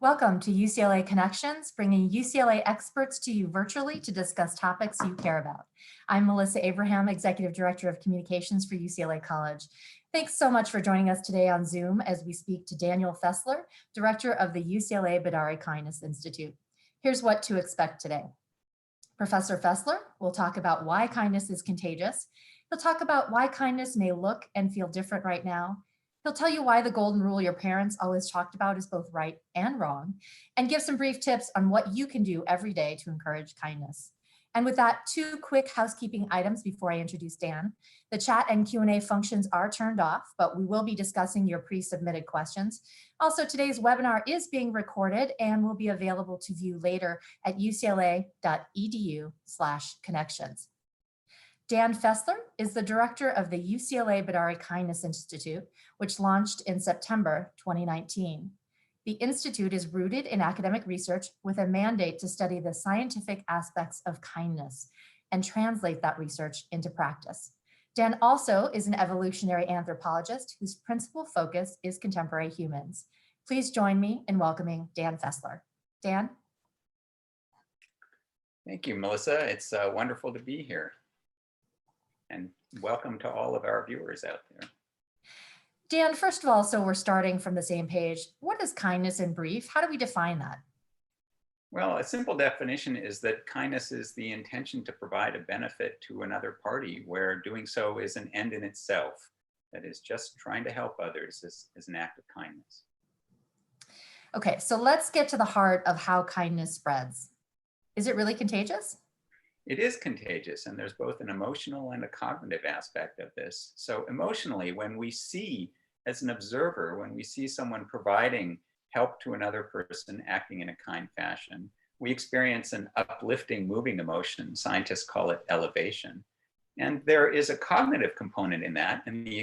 Welcome to UCLA Connections, bringing UCLA experts to you virtually to discuss topics you care about. I'm Melissa Abraham, Executive Director of Communications for UCLA College. Thanks so much for joining us today on Zoom as we speak to Daniel Fessler, Director of the UCLA Bedari Kindness Institute. Here's what to expect today. Professor Fesler will talk about why kindness is contagious. He'll talk about why kindness may look and feel different right now. He'll tell you why the golden rule your parents always talked about is both right and wrong, and give some brief tips on what you can do every day to encourage kindness. And with that, two quick housekeeping items before I introduce Dan. The chat and Q&A functions are turned off, but we will be discussing your pre-submitted questions. Also, today's webinar is being recorded and will be available to view later at ucla.edu/connections. Dan Fessler is the director of the UCLA Bedari Kindness Institute, which launched in September 2019. The institute is rooted in academic research with a mandate to study the scientific aspects of kindness and translate that research into practice. Dan also is an evolutionary anthropologist whose principal focus is contemporary humans. Please join me in welcoming Dan Fessler. Dan? Thank you, Melissa. It's wonderful to be here. And welcome to all of our viewers out there. Dan, first of all, so we're starting from the same page. What is kindness in brief? How do we define that? Well, a simple definition is that kindness is the intention to provide a benefit to another party, where doing so is an end in itself. That is, just trying to help others is an act of kindness. Okay, so let's get to the heart of how kindness spreads. Is it really contagious? It is contagious, and there's both an emotional and a cognitive aspect of this. So emotionally, when we see, as an observer, when we see someone providing help to another person acting in a kind fashion, we experience an uplifting, moving emotion. Scientists call it elevation. And there is a cognitive component in that, and the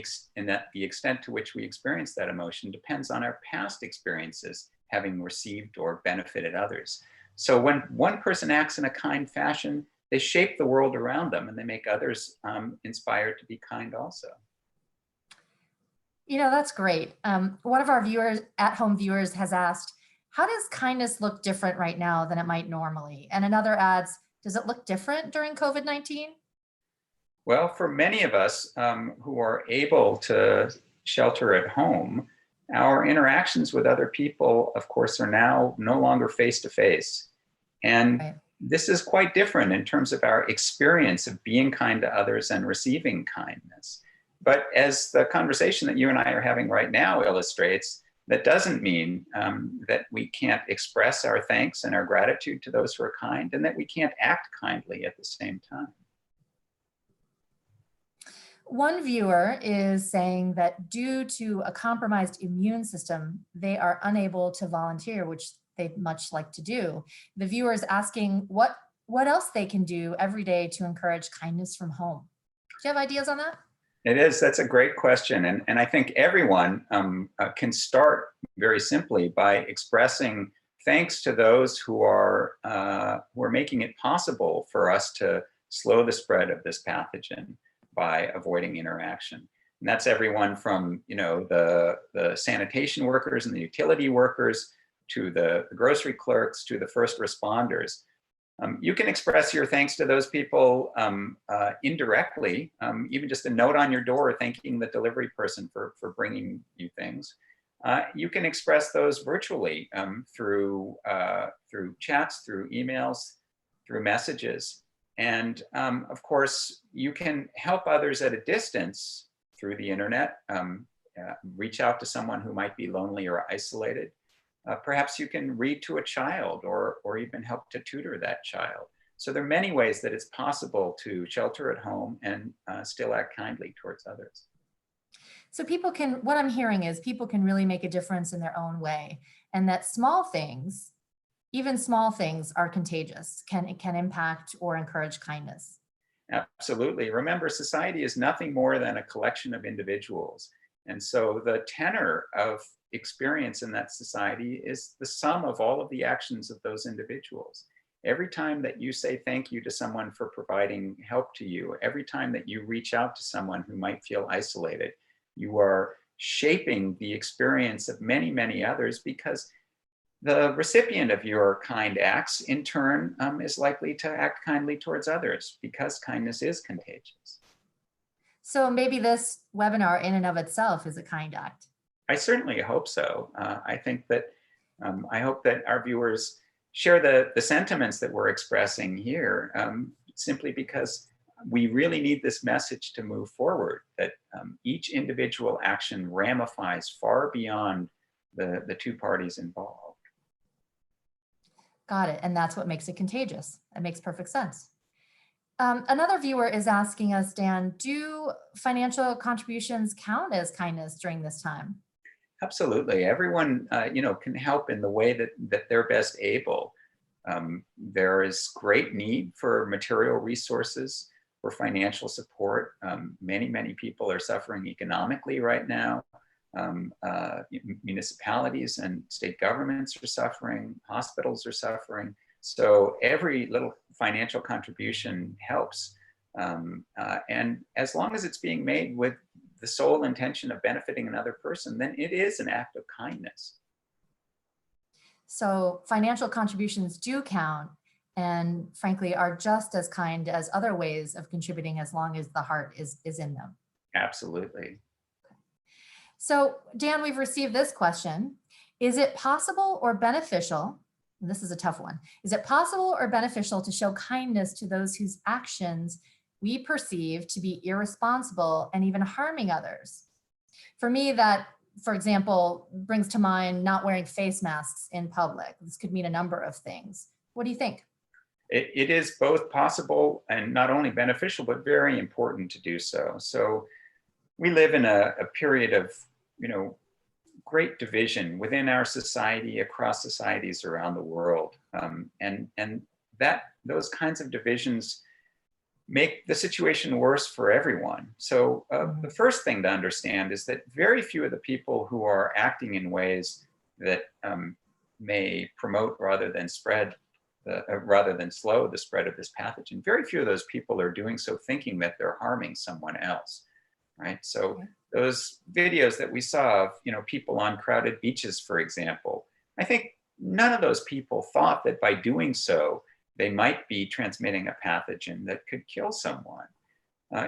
extent to which we experience that emotion depends on our past experiences, having received or benefited others. So when one person acts in a kind fashion, they shape the world around them, and they make others inspired to be kind also. You know, that's great. One of our viewers, at-home viewers, has asked, how does kindness look different right now than it might normally? And another adds, does it look different during COVID-19? Well, for many of us who are able to shelter at home, our interactions with other people, of course, are now no longer face-to-face. And Right. This is quite different in terms of our experience of being kind to others and receiving kindness. But as the conversation that you and I are having right now illustrates, that doesn't mean that we can't express our thanks and our gratitude to those who are kind, and that we can't act kindly at the same time. One viewer is saying that due to a compromised immune system, they are unable to volunteer, which they'd much like to do. The viewer is asking what else they can do every day to encourage kindness from home. Do you have ideas on that? That's a great question. And I think everyone can start very simply by expressing thanks to those who are making it possible for us to slow the spread of this pathogen by avoiding interaction. And that's everyone from, the sanitation workers and the utility workers, to the grocery clerks, to the first responders. You can express your thanks to those people indirectly, even just a note on your door thanking the delivery person for bringing you things. You can express those virtually through chats, through emails, through messages. And of course, you can help others at a distance through the internet, reach out to someone who might be lonely or isolated. Perhaps you can read to a child or even help to tutor that child. So there are many ways that it's possible to shelter at home and still act kindly towards others. So what I'm hearing is people can really make a difference in their own way, and that small things, even small things, are contagious, can impact or encourage kindness. Absolutely. Remember, society is nothing more than a collection of individuals. And so the tenor of experience in that society is the sum of all of the actions of those individuals. Every time that you say thank you to someone for providing help to you, every time that you reach out to someone who might feel isolated, you are shaping the experience of many, many others, because the recipient of your kind acts, in turn, is likely to act kindly towards others because kindness is contagious. So maybe this webinar in and of itself is a kind act. I certainly hope so. I think that I hope that our viewers share the sentiments that we're expressing here, simply because we really need this message to move forward, that each individual action ramifies far beyond the two parties involved. Got it. And that's what makes it contagious. It makes perfect sense. Another viewer is asking us, Dan, do financial contributions count as kindness during this time? Absolutely. Everyone, can help in the way that they're best able. There is great need for material resources, for financial support. Many people are suffering economically right now. Municipalities and state governments are suffering, hospitals are suffering. So every little financial contribution helps. And as long as it's being made with the sole intention of benefiting another person, then it is an act of kindness. So financial contributions do count, and frankly are just as kind as other ways of contributing, as long as the heart is in them. Absolutely. So Dan, we've received this question. Is it possible or beneficial, and this is a tough one, is it possible or beneficial to show kindness to those whose actions we perceive to be irresponsible and even harming others? For me, that, for example, brings to mind not wearing face masks in public. This could mean a number of things. What do you think? It is both possible and not only beneficial, but very important to do so. So we live in a period of, great division within our society, across societies around the world. And that those kinds of divisions make the situation worse for everyone. So the first thing to understand is that very few of the people who are acting in ways that may promote rather than slow the spread of this pathogen, very few of those people are doing so thinking that they're harming someone else, right? So those videos that we saw of, people on crowded beaches, for example, I think none of those people thought that by doing so, they might be transmitting a pathogen that could kill someone.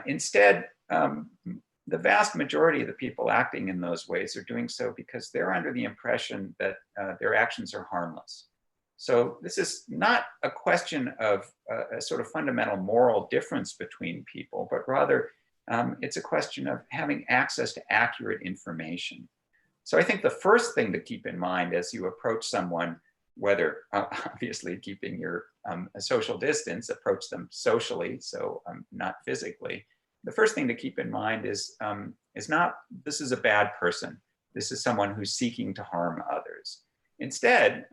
Instead, the vast majority of the people acting in those ways are doing so because they're under the impression that their actions are harmless. So this is not a question of a sort of fundamental moral difference between people, but rather it's a question of having access to accurate information. So I think the first thing to keep in mind as you approach someone, whether obviously keeping your a social distance, approach them socially, so not physically. The first thing to keep in mind is not, this is a bad person. This is someone who's seeking to harm others. Instead,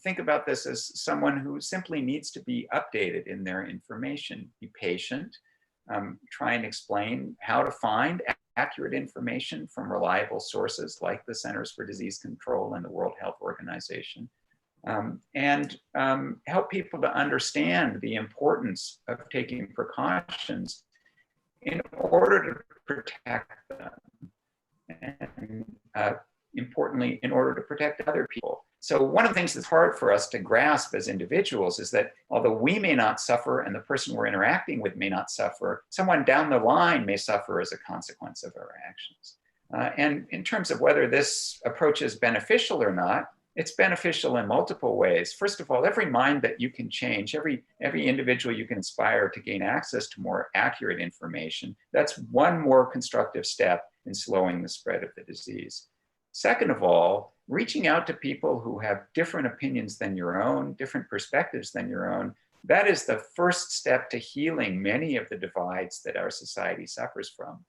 think about this as someone who simply needs to be updated in their information. Be patient, try and explain how to find accurate information from reliable sources like the Centers for Disease Control and the World Health Organization. And help people to understand the importance of taking precautions in order to protect them, and importantly, in order to protect other people. So one of the things that's hard for us to grasp as individuals is that although we may not suffer and the person we're interacting with may not suffer, someone down the line may suffer as a consequence of our actions. And in terms of whether this approach is beneficial or not, it's beneficial in multiple ways. First of all, every mind that you can change, every individual you can inspire to gain access to more accurate information, that's one more constructive step in slowing the spread of the disease. Second of all, reaching out to people who have different opinions than your own, different perspectives than your own, that is the first step to healing many of the divides that our society suffers from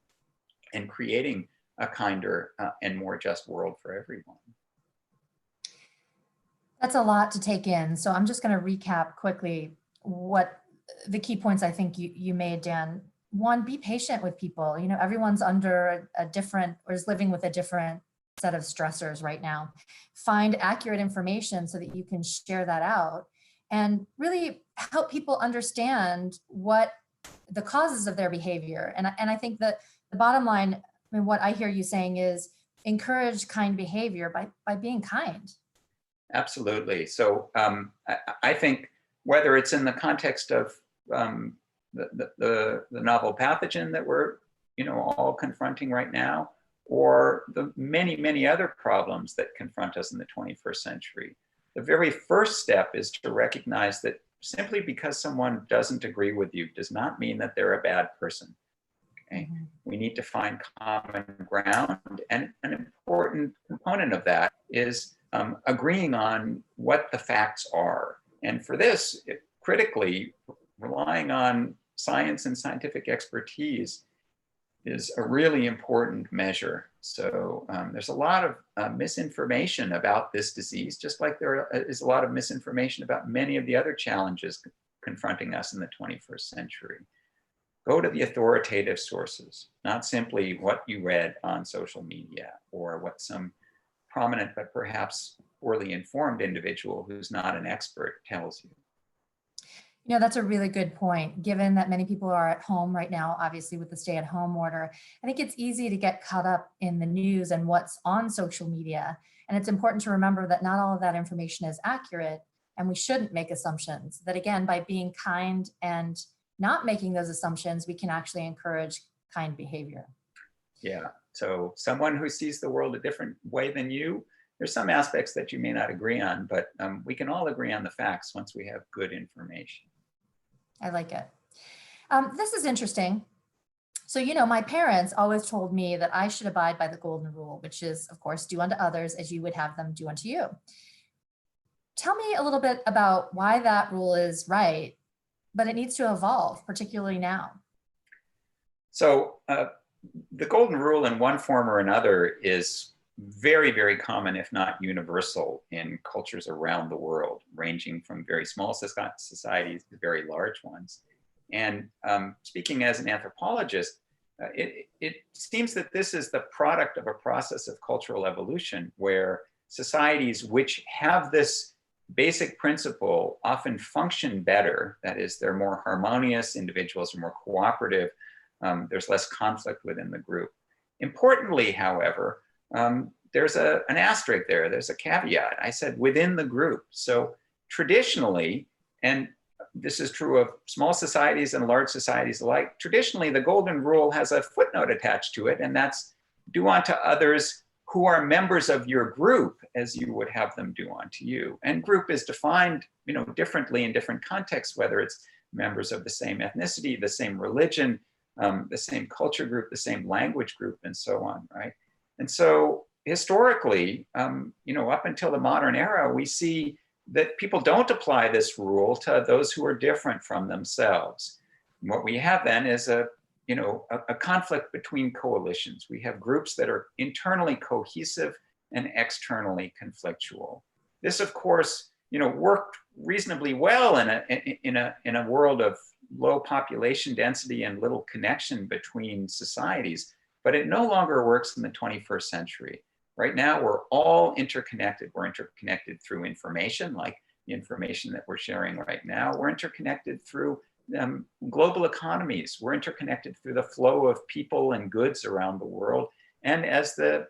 and creating a kinder and more just world for everyone. That's a lot to take in. So I'm just going to recap quickly what the key points I think you made, Dan. One, be patient with people. Everyone's under a different, or is living with a different set of stressors right now. Find accurate information so that you can share that out and really help people understand what the causes of their behavior. And I think that the bottom line, what I hear you saying is encourage kind behavior by being kind. Absolutely. So I think whether it's in the context of the novel pathogen that we're all confronting right now, or the many, many other problems that confront us in the 21st century, the very first step is to recognize that simply because someone doesn't agree with you does not mean that they're a bad person. Okay? Mhm. We need to find common ground. And an important component of that is agreeing on what the facts are. And for this, critically, relying on science and scientific expertise is a really important measure. So there's a lot of misinformation about this disease, just like there is a lot of misinformation about many of the other challenges confronting us in the 21st century. Go to the authoritative sources, not simply what you read on social media or what some prominent but perhaps poorly informed individual who's not an expert tells you. You know, that's a really good point. Given that many people are at home right now, obviously with the stay-at-home order, I think it's easy to get caught up in the news and what's on social media. And it's important to remember that not all of that information is accurate, and we shouldn't make assumptions. That again, by being kind and not making those assumptions, we can actually encourage kind behavior. Yeah. So someone who sees the world a different way than you, there's some aspects that you may not agree on, but we can all agree on the facts once we have good information. I like it. This is interesting. So, you know, my parents always told me that I should abide by the golden rule, which is, of course, do unto others as you would have them do unto you. Tell me a little bit about why that rule is right, but it needs to evolve, particularly now. So the golden rule in one form or another is very, very common, if not universal, in cultures around the world, ranging from very small societies to very large ones. And speaking as an anthropologist, it seems that this is the product of a process of cultural evolution where societies which have this basic principle often function better. That is, they're more harmonious, individuals are more cooperative, there's less conflict within the group. Importantly, however, there's an asterisk there, there's a caveat. I said within the group. So traditionally, and this is true of small societies and large societies alike, traditionally the golden rule has a footnote attached to it, and that's do unto others who are members of your group as you would have them do unto you. And group is defined, differently in different contexts, whether it's members of the same ethnicity, the same religion, the same culture group, the same language group, and so on, right? And so historically, up until the modern era, we see that people don't apply this rule to those who are different from themselves. And what we have then is a conflict between coalitions. We have groups that are internally cohesive and externally conflictual. This, of course, worked reasonably well in a world of low population density and little connection between societies, but it no longer works in the 21st century. Right now, we're all interconnected. We're interconnected through information, like the information that we're sharing right now. We're interconnected through global economies. We're interconnected through the flow of people and goods around the world. And as the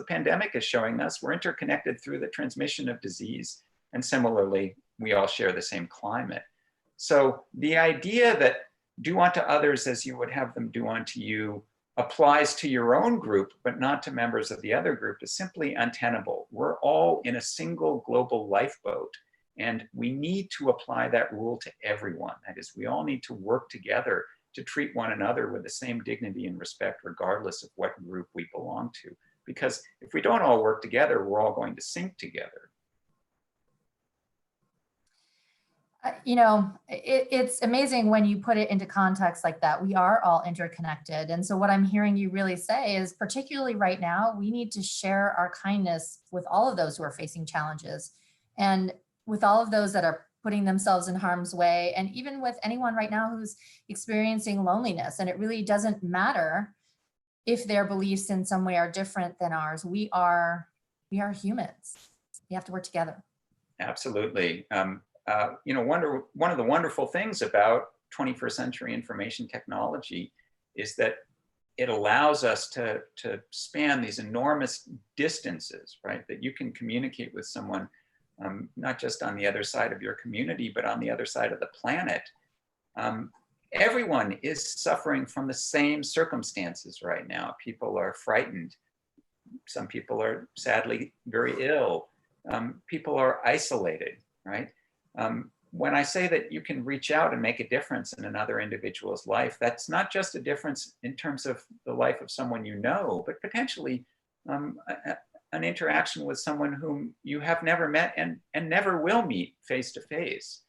pandemic is showing us, we're interconnected through the transmission of disease. And similarly, we all share the same climate. So the idea that do unto others as you would have them do unto you applies to your own group, but not to members of the other group is simply untenable. We're all in a single global lifeboat, and we need to apply that rule to everyone. That is, we all need to work together to treat one another with the same dignity and respect, regardless of what group we belong to. Because if we don't all work together, we're all going to sink together. It's amazing when you put it into context like that. We are all interconnected. And so what I'm hearing you really say is, particularly right now, we need to share our kindness with all of those who are facing challenges, and with all of those that are putting themselves in harm's way, and even with anyone right now who's experiencing loneliness. And it really doesn't matter if their beliefs in some way are different than ours. We are humans. We have to work together. Absolutely. One of the wonderful things about 21st century information technology is that it allows us to span these enormous distances, right? That you can communicate with someone not just on the other side of your community, but on the other side of the planet. Everyone is suffering from the same circumstances right now. People are frightened. Some people are sadly very ill. People are isolated, right? When I say that you can reach out and make a difference in another individual's life, that's not just a difference in terms of the life of someone you know, but potentially an interaction with someone whom you have never met and never will meet face to face.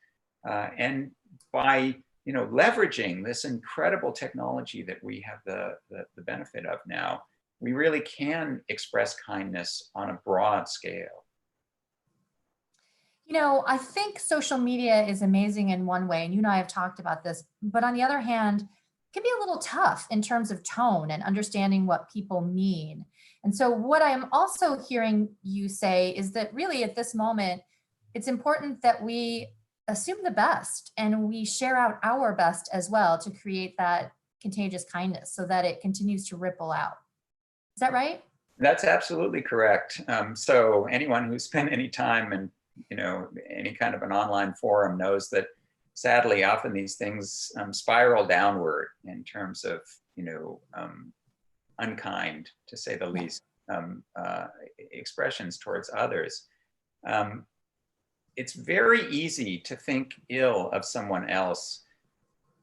And by leveraging this incredible technology that we have the benefit of now, we really can express kindness on a broad scale. I think social media is amazing in one way, and you and I have talked about this, but on the other hand, it can be a little tough in terms of tone and understanding what people mean. And so what I'm also hearing you say is that really at this moment, it's important that we assume the best and we share out our best as well to create that contagious kindness so that it continues to ripple out. Is that right? That's absolutely correct. So anyone who's spent any time in any kind of an online forum knows that sadly often these things spiral downward in terms of unkind, to say the least, expressions towards others. It's very easy to think ill of someone else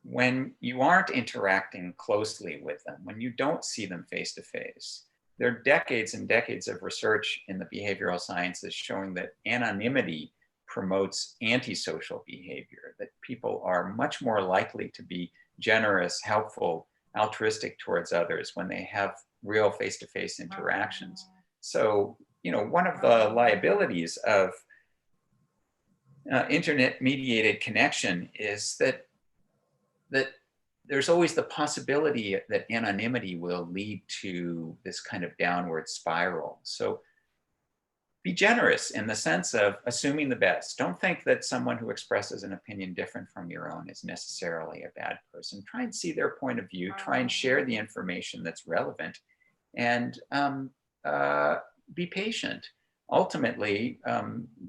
when you aren't interacting closely with them, when you don't see them face to face. There are decades and decades of research in the behavioral sciences showing that anonymity promotes antisocial behavior, that people are much more likely to be generous, helpful, altruistic towards others when they have real face-to-face interactions. So, one of the liabilities of internet-mediated connection is that there's always the possibility that anonymity will lead to this kind of downward spiral. So be generous in the sense of assuming the best. Don't think that someone who expresses an opinion different from your own is necessarily a bad person. Try and see their point of view, try and share the information that's relevant, and be patient. Ultimately,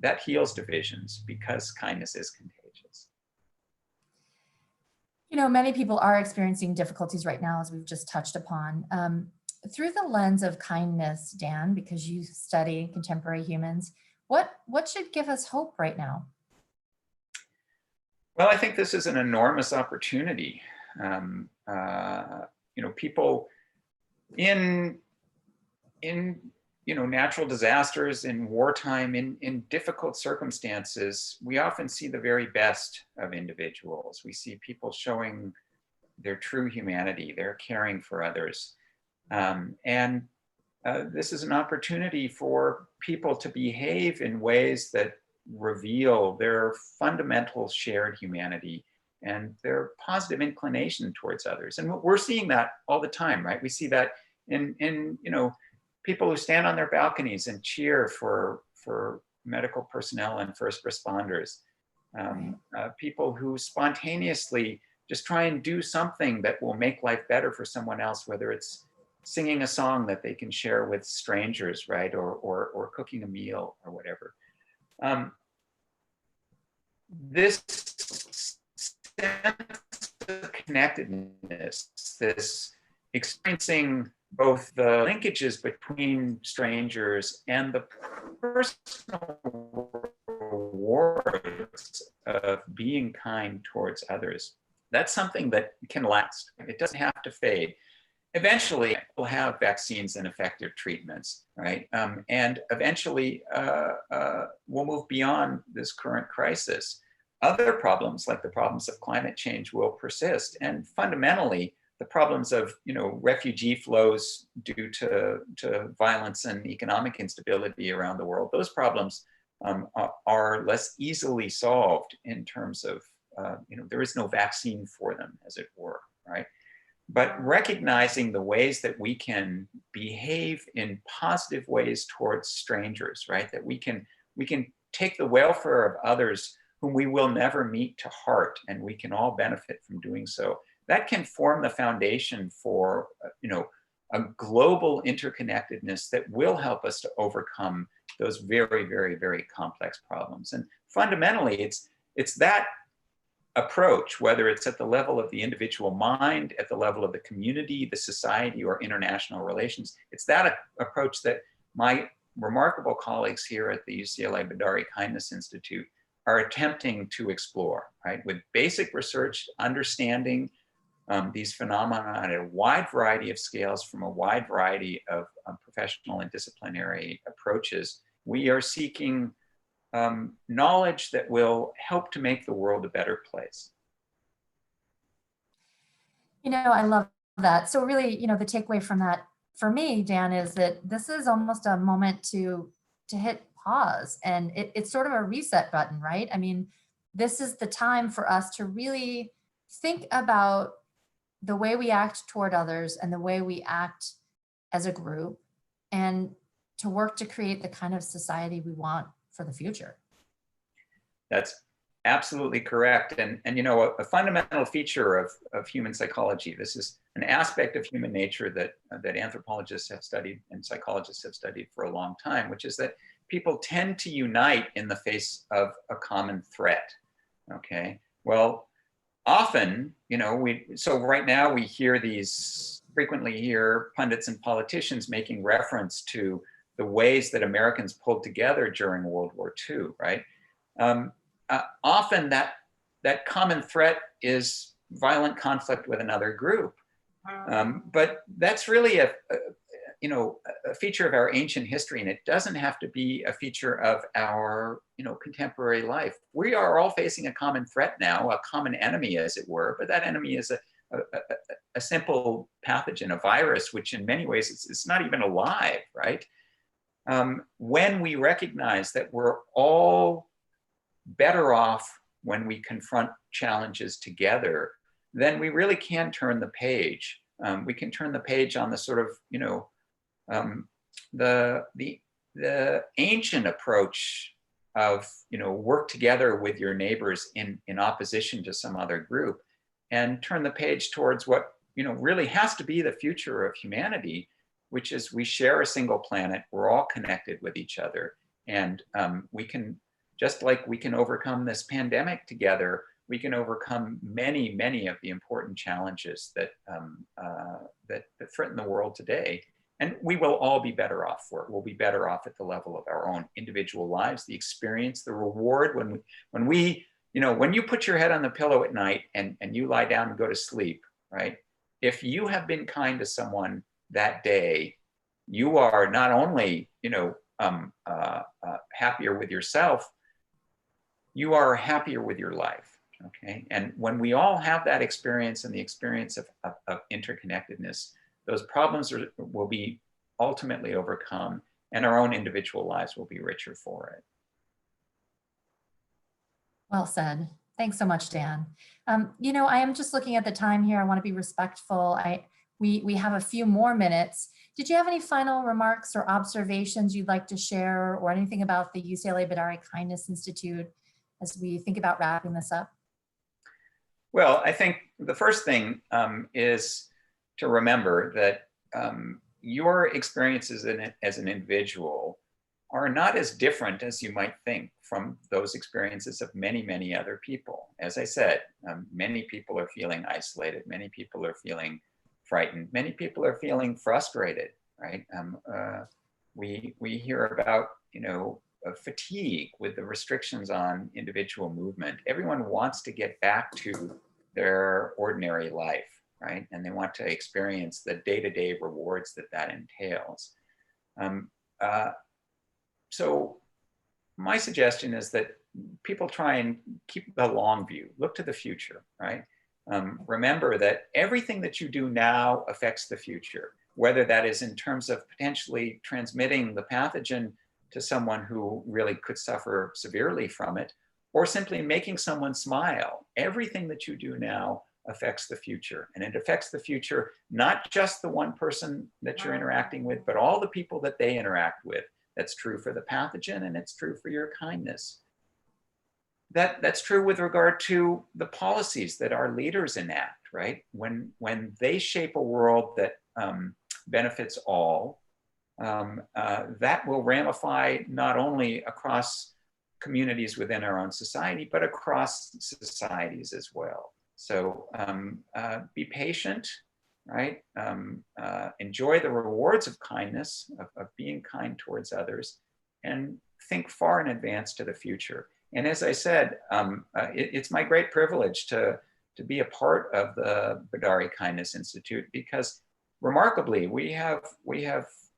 that heals divisions because kindness is contagious. Many people are experiencing difficulties right now, as we've just touched upon. Through the lens of kindness, Dan, because you study contemporary humans, what should give us hope right now? Well, I think this is an enormous opportunity. People in natural disasters, in wartime, in difficult circumstances, we often see the very best of individuals. We see people showing their true humanity, they're caring for others. This is an opportunity for people to behave in ways that reveal their fundamental shared humanity and their positive inclination towards others. And we're seeing that all the time, right? We see that in people who stand on their balconies and cheer for medical personnel and first responders. People who spontaneously just try and do something that will make life better for someone else, whether it's singing a song that they can share with strangers, right? Or cooking a meal or whatever. This sense of connectedness, this experiencing both the linkages between strangers and the personal rewards of being kind towards others, that's something that can last. It doesn't have to fade. Eventually, we'll have vaccines and effective treatments, right? And eventually, we'll move beyond this current crisis. Other problems, like the problems of climate change, will persist. And fundamentally, the problems of refugee flows due to violence and economic instability around the world, those problems are less easily solved in terms of, there is no vaccine for them, as it were, right? But recognizing the ways that we can behave in positive ways towards strangers, right? That we can take the welfare of others whom we will never meet to heart, and we can all benefit from doing so. That can form the foundation for, a global interconnectedness that will help us to overcome those very, very, very complex problems. And fundamentally, it's that approach, whether it's at the level of the individual mind, at the level of the community, the society, or international relations, it's that approach that my remarkable colleagues here at the UCLA Bedari Kindness Institute are attempting to explore, right? With basic research, understanding these phenomena at a wide variety of scales from a wide variety of professional and disciplinary approaches, we are seeking knowledge that will help to make the world a better place. You know, I love that. So really, you know, the takeaway from that for me, Dan, is that this is almost a moment to hit pause, and it's sort of a reset button, right? I mean, this is the time for us to really think about the way we act toward others and the way we act as a group, and to work to create the kind of society we want for the future. That's absolutely correct. And you know, a fundamental feature of human psychology, this is an aspect of human nature that anthropologists have studied and psychologists have studied for a long time, which is that people tend to unite in the face of a common threat. Okay, well, often, you know, so right now we frequently hear pundits and politicians making reference to the ways that Americans pulled together during World War II, right? Often that common threat is violent conflict with another group. But that's really a feature of our ancient history, and it doesn't have to be a feature of our, contemporary life. We are all facing a common threat now, a common enemy, as it were, but that enemy is a simple pathogen, a virus, which in many ways it's not even alive, right? When we recognize that we're all better off when we confront challenges together, then we really can turn the page. We can turn the page on the sort of, the ancient approach of, work together with your neighbors in opposition to some other group, and turn the page towards what, really has to be the future of humanity, which is we share a single planet, we're all connected with each other, and we can, just like we can overcome this pandemic together, we can overcome many, many of the important challenges that threaten the world today. And we will all be better off for it. We'll be better off at the level of our own individual lives, the experience, the reward. When you put your head on the pillow at night and you lie down and go to sleep, right? If you have been kind to someone that day, you are not only, happier with yourself, you are happier with your life. Okay, and when we all have that experience and the experience of interconnectedness, those problems will be ultimately overcome, and our own individual lives will be richer for it. Well said. Thanks so much, Dan. I am just looking at the time here. I want to be respectful. We have a few more minutes. Did you have any final remarks or observations you'd like to share, or anything about the UCLA Bedari Kindness Institute as we think about wrapping this up? Well, I think the first thing is to remember that your experiences as an individual are not as different as you might think from those experiences of many, many other people. As I said, many people are feeling isolated. Many people are feeling frightened. Many people are feeling frustrated, right? We hear about, fatigue with the restrictions on individual movement. Everyone wants to get back to their ordinary life, right? And they want to experience the day-to-day rewards that entails. So my suggestion is that people try and keep the long view, look to the future, right? Remember that everything that you do now affects the future, whether that is in terms of potentially transmitting the pathogen to someone who really could suffer severely from it, or simply making someone smile. Everything that you do now affects the future, and it affects the future, not just the one person that you're interacting with, but all the people that they interact with. That's true for the pathogen, and it's true for your kindness. That's true with regard to the policies that our leaders enact, right? When they shape a world that benefits all, that will ramify not only across communities within our own society, but across societies as well. So be patient, right? Enjoy the rewards of kindness, of being kind towards others, and think far in advance to the future. And as I said, it's my great privilege to be a part of the Bedari Kindness Institute, because remarkably, we have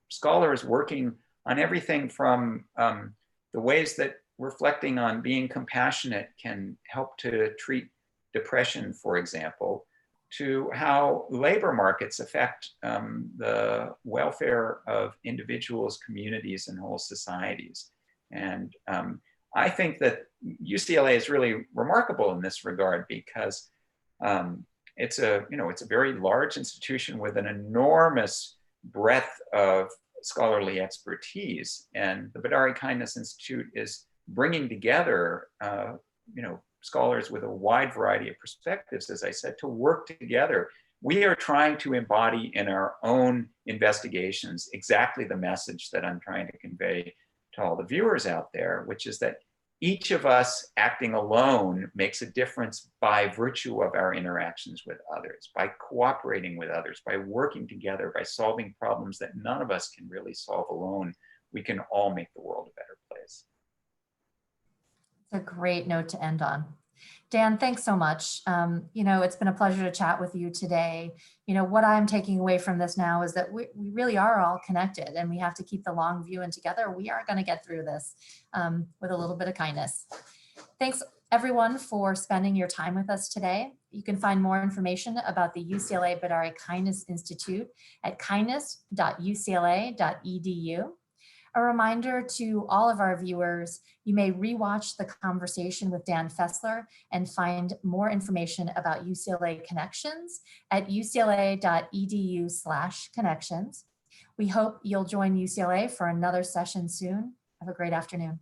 scholars working on everything from the ways that reflecting on being compassionate can help to treat depression, for example, to how labor markets affect the welfare of individuals, communities, and whole societies. And I think that UCLA is really remarkable in this regard, because it's a very large institution with an enormous breadth of scholarly expertise, and the Bedari Kindness Institute is bringing together scholars with a wide variety of perspectives, as I said, to work together. We are trying to embody in our own investigations exactly the message that I'm trying to convey to all the viewers out there, which is that each of us acting alone makes a difference by virtue of our interactions with others, by cooperating with others, by working together, by solving problems that none of us can really solve alone. We can all make the world a better place. It's a great note to end on. Dan, thanks so much. It's been a pleasure to chat with you today. What I'm taking away from this now is that we really are all connected, and we have to keep the long view, and together we are going to get through this with a little bit of kindness. Thanks everyone for spending your time with us today. You can find more information about the UCLA Bedari Kindness Institute at kindness.ucla.edu. A reminder to all of our viewers, you may rewatch the conversation with Dan Fessler and find more information about UCLA Connections at ucla.edu/connections. We hope you'll join UCLA for another session soon. Have a great afternoon.